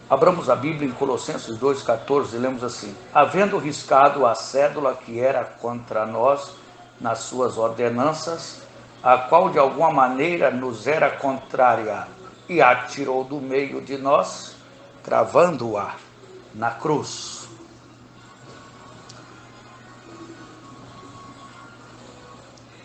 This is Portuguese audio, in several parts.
Abramos a Bíblia em Colossenses 2,14 e lemos assim: havendo riscado a cédula que era contra nós nas suas ordenanças, a qual de alguma maneira nos era contrária, e a tirou do meio de nós, cravando-a na cruz.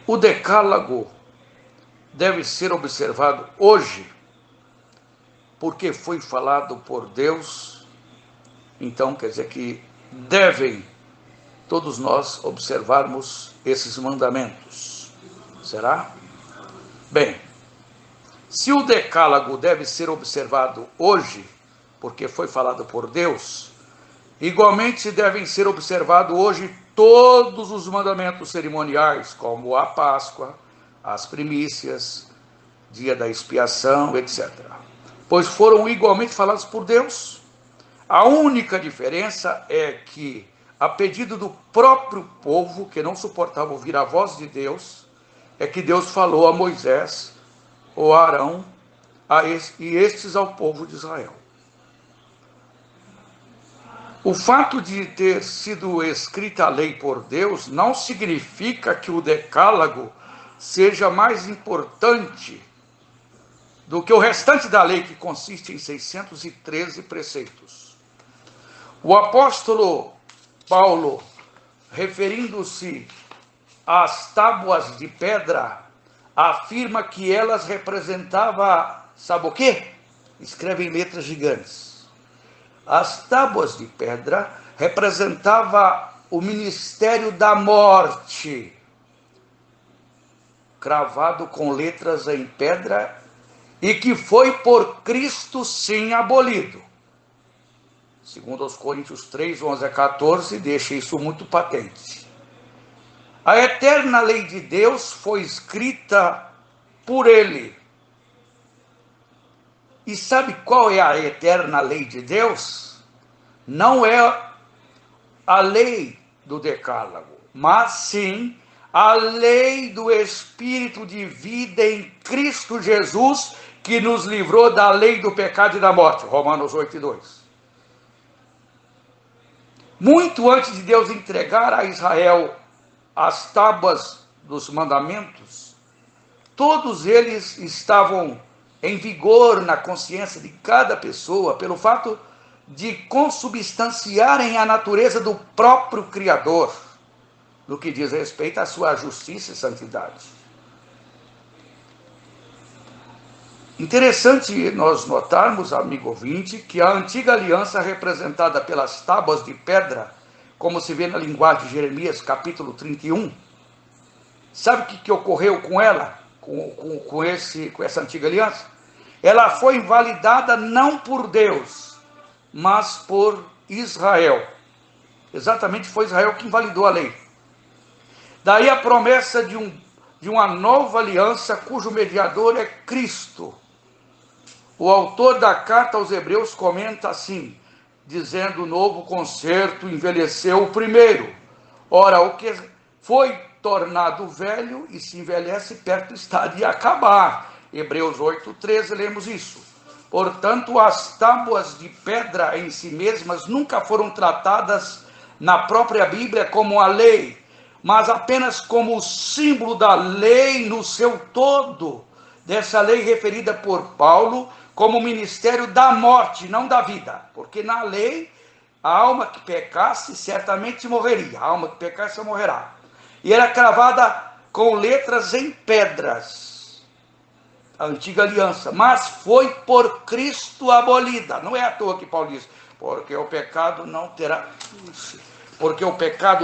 O decálogo deve ser observado hoje, porque foi falado por Deus. Então quer dizer que devem todos nós observarmos esses mandamentos. Será? Bem, se o decálogo deve ser observado hoje, porque foi falado por Deus, igualmente devem ser observados hoje todos os mandamentos cerimoniais, como a Páscoa, as primícias, dia da expiação, etc. Pois foram igualmente falados por Deus. A única diferença é que, a pedido do próprio povo, que não suportava ouvir a voz de Deus, é que Deus falou a Moisés, ou a Arão, e estes ao povo de Israel. O fato de ter sido escrita a lei por Deus não significa que o decálogo seja mais importante do que o restante da lei, que consiste em 613 preceitos. O apóstolo Paulo, referindo-se às tábuas de pedra, afirma que elas representavam, sabe o quê? Escreve em letras gigantes. As tábuas de pedra representavam o ministério da morte, cravado com letras em pedra, e que foi por Cristo sim abolido. Segundo aos Coríntios 3, 11 a 14, deixa isso muito patente. A eterna lei de Deus foi escrita por ele. E sabe qual é a eterna lei de Deus? Não é a lei do decálogo, mas sim a lei do Espírito de vida em Cristo Jesus, que nos livrou da lei do pecado e da morte. Romanos 8:2. Muito antes de Deus entregar a Israel as tábuas dos mandamentos, todos eles estavam em vigor na consciência de cada pessoa, pelo fato de consubstanciarem a natureza do próprio Criador, no que diz respeito à sua justiça e santidade. Interessante nós notarmos, amigo ouvinte, que a antiga aliança representada pelas tábuas de pedra, como se vê na linguagem de Jeremias, capítulo 31, sabe o que ocorreu com ela, com essa antiga aliança? Ela foi invalidada não por Deus, mas por Israel. Exatamente, foi Israel que invalidou a lei. Daí a promessa de uma nova aliança, cujo mediador é Cristo. O autor da carta aos Hebreus comenta assim, dizendo: o novo concerto envelheceu o primeiro. Ora, o que foi tornado velho e se envelhece, perto está de acabar. Hebreus 8:13, lemos isso. Portanto, as tábuas de pedra em si mesmas nunca foram tratadas na própria Bíblia como a lei, mas apenas como o símbolo da lei no seu todo, dessa lei referida por Paulo como o ministério da morte, não da vida, porque na lei, a alma que pecasse certamente morreria, a alma que pecasse morrerá, e era cravada com letras em pedras, a antiga aliança, mas foi por Cristo abolida. Não é à toa que Paulo diz, porque o pecado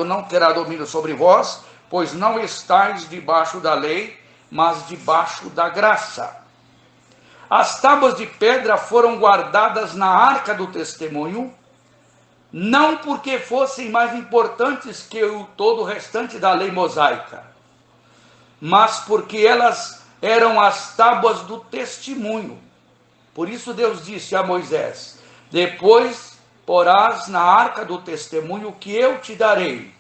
não terá domínio sobre vós, pois não estáis debaixo da lei, mas debaixo da graça. As tábuas de pedra foram guardadas na arca do testemunho, não porque fossem mais importantes que todo o restante da lei mosaica, mas porque elas eram as tábuas do testemunho. Por isso Deus disse a Moisés: depois porás na arca do testemunho que eu te darei.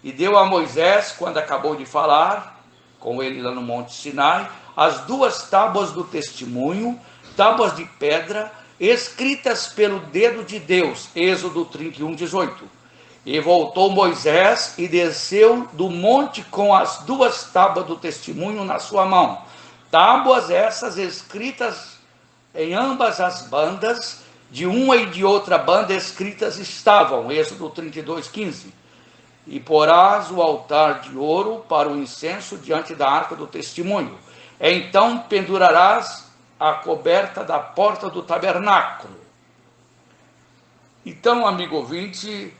E deu a Moisés, quando acabou de falar com ele lá no Monte Sinai, as duas tábuas do testemunho, tábuas de pedra, escritas pelo dedo de Deus. Êxodo 31, 18. E voltou Moisés e desceu do monte com as 2 tábuas do testemunho na sua mão. Tábuas essas escritas em ambas as bandas, de uma e de outra banda escritas estavam. Êxodo 32, 15. E porás o altar de ouro para o incenso diante da arca do testemunho. Então pendurarás a coberta da porta do tabernáculo. Então, amigo ouvinte,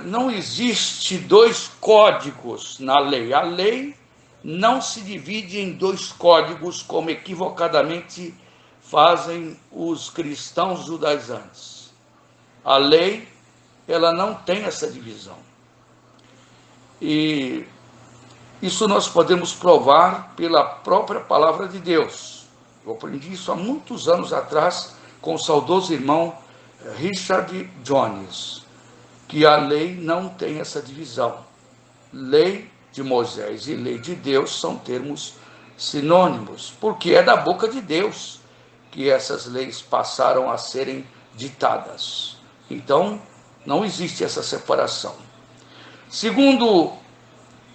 não existe 2 códigos na lei. A lei não se divide em 2 códigos, como equivocadamente fazem os cristãos judaizantes. A lei, ela não tem essa divisão. E isso nós podemos provar pela própria palavra de Deus. Eu aprendi isso há muitos anos atrás com o saudoso irmão Richard Jones, que a lei não tem essa divisão. Lei de Moisés e lei de Deus são termos sinônimos, porque é da boca de Deus que essas leis passaram a serem ditadas. Então, não existe essa separação. Segundo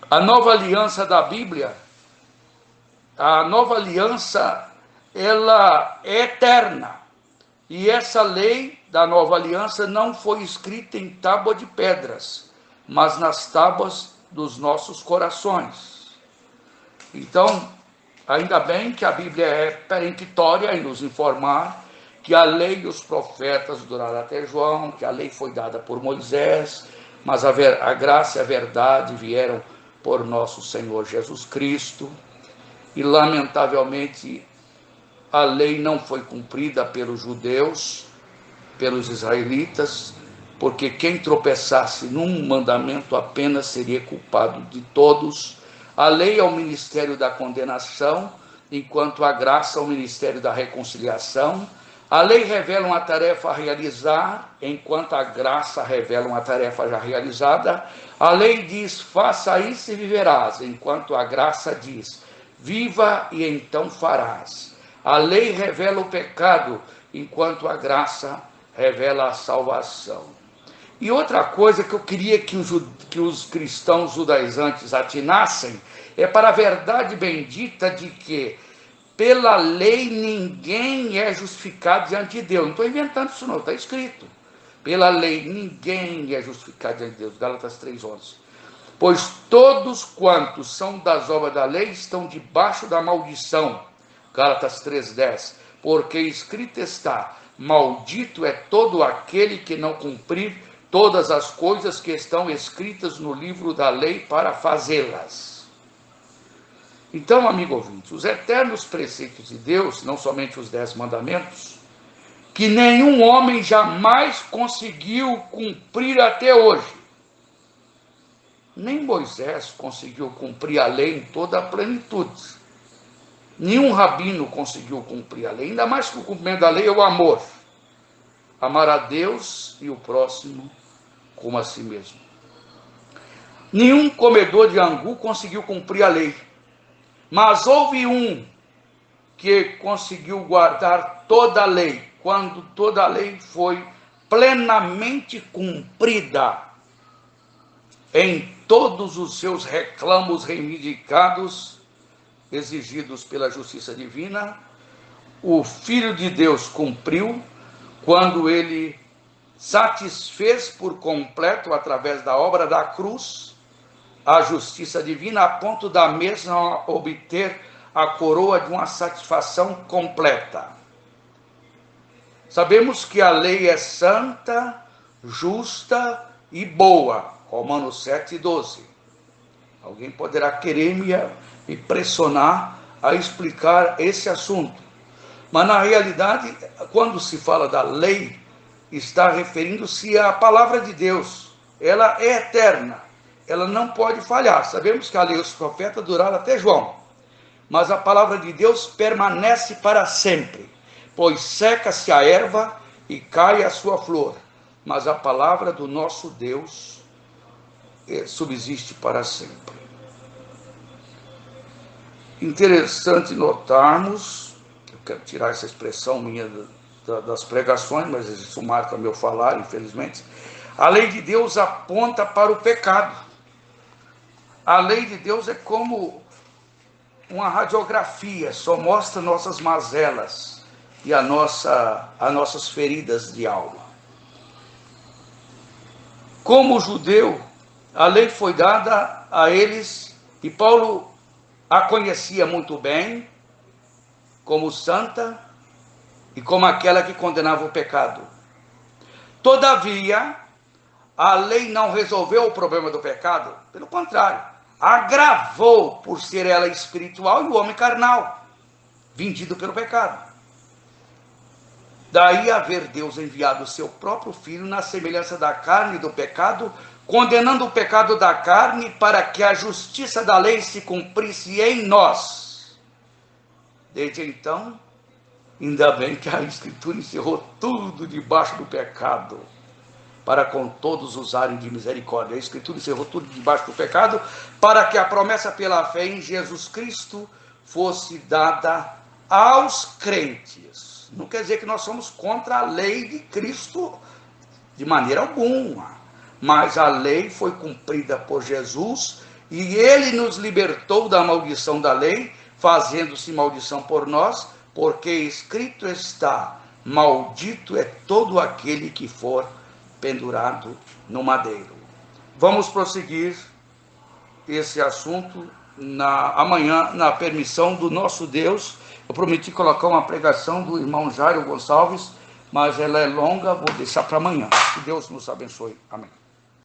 a nova aliança da Bíblia, a nova aliança, ela é eterna. E essa lei da nova aliança não foi escrita em tábua de pedras, mas nas tábuas dos nossos corações. Então, ainda bem que a Bíblia é peremptória em nos informar que a lei e os profetas duraram até João, que a lei foi dada por Moisés, mas a graça e a verdade vieram por nosso Senhor Jesus Cristo. E, lamentavelmente, a lei não foi cumprida pelos judeus, pelos israelitas, porque quem tropeçasse num mandamento apenas seria culpado de todos. A lei é o ministério da condenação, enquanto a graça é o ministério da reconciliação. A lei revela uma tarefa a realizar, enquanto a graça revela uma tarefa já realizada. A lei diz, faça isso e viverás, enquanto a graça diz, viva e então farás. A lei revela o pecado, enquanto a graça revela a salvação. E outra coisa que eu queria que os cristãos judaizantes atinassem é para a verdade bendita de que pela lei ninguém é justificado diante de Deus. Não estou inventando isso não, está escrito. Pela lei ninguém é justificado diante de Deus. Gálatas 3:11. Pois todos quantos são das obras da lei estão debaixo da maldição. Gálatas 3:10. Porque escrito está, maldito é todo aquele que não cumprir todas as coisas que estão escritas no livro da lei para fazê-las. Então, amigo ouvinte, os eternos preceitos de Deus, não somente os 10 mandamentos, que nenhum homem jamais conseguiu cumprir até hoje. Nem Moisés conseguiu cumprir a lei em toda a plenitude. Nenhum rabino conseguiu cumprir a lei, ainda mais que o cumprimento da lei é o amor. Amar a Deus e o próximo como a si mesmo. Nenhum comedor de angu conseguiu cumprir a lei. Mas houve um que conseguiu guardar toda a lei, quando toda a lei foi plenamente cumprida em todos os seus reclamos reivindicados, exigidos pela justiça divina. O Filho de Deus cumpriu quando ele satisfez por completo, através da obra da cruz, a justiça divina, a ponto da mesma obter a coroa de uma satisfação completa. Sabemos que a lei é santa, justa e boa. Romanos 7:12. Alguém poderá querer me pressionar a explicar esse assunto. Mas, na realidade, quando se fala da lei, está referindo-se à palavra de Deus. Ela é eterna. Ela não pode falhar. Sabemos que a lei e os profetas duraram até João. Mas a palavra de Deus permanece para sempre. Pois seca-se a erva e cai a sua flor. Mas a palavra do nosso Deus subsiste para sempre. Interessante notarmos quero tirar essa expressão minha das pregações, mas isso marca meu falar, infelizmente. A lei de Deus aponta para o pecado. A lei de Deus é como uma radiografia, só mostra nossas mazelas e as nossas feridas de alma. Como judeu, a lei foi dada a eles e Paulo a conhecia muito bem como santa e como aquela que condenava o pecado. Todavia, a lei não resolveu o problema do pecado, pelo contrário, agravou por ser ela espiritual e o homem carnal, vendido pelo pecado. Daí haver Deus enviado o seu próprio Filho na semelhança da carne e do pecado, condenando o pecado da carne para que a justiça da lei se cumprisse em nós. Desde então, ainda bem que a Escritura encerrou tudo debaixo do pecado, para com todos usarem de misericórdia. A Escritura encerrou tudo debaixo do pecado, para que a promessa pela fé em Jesus Cristo fosse dada aos crentes. Não quer dizer que nós somos contra a lei de Cristo, de maneira alguma. Mas a lei foi cumprida por Jesus, e ele nos libertou da maldição da lei, fazendo-se maldição por nós, porque escrito está: maldito é todo aquele que for pendurado no madeiro. Vamos prosseguir esse assunto amanhã, na permissão do nosso Deus. Eu prometi colocar uma pregação do irmão Jairo Gonçalves, mas ela é longa, vou deixar para amanhã. Que Deus nos abençoe. Amém.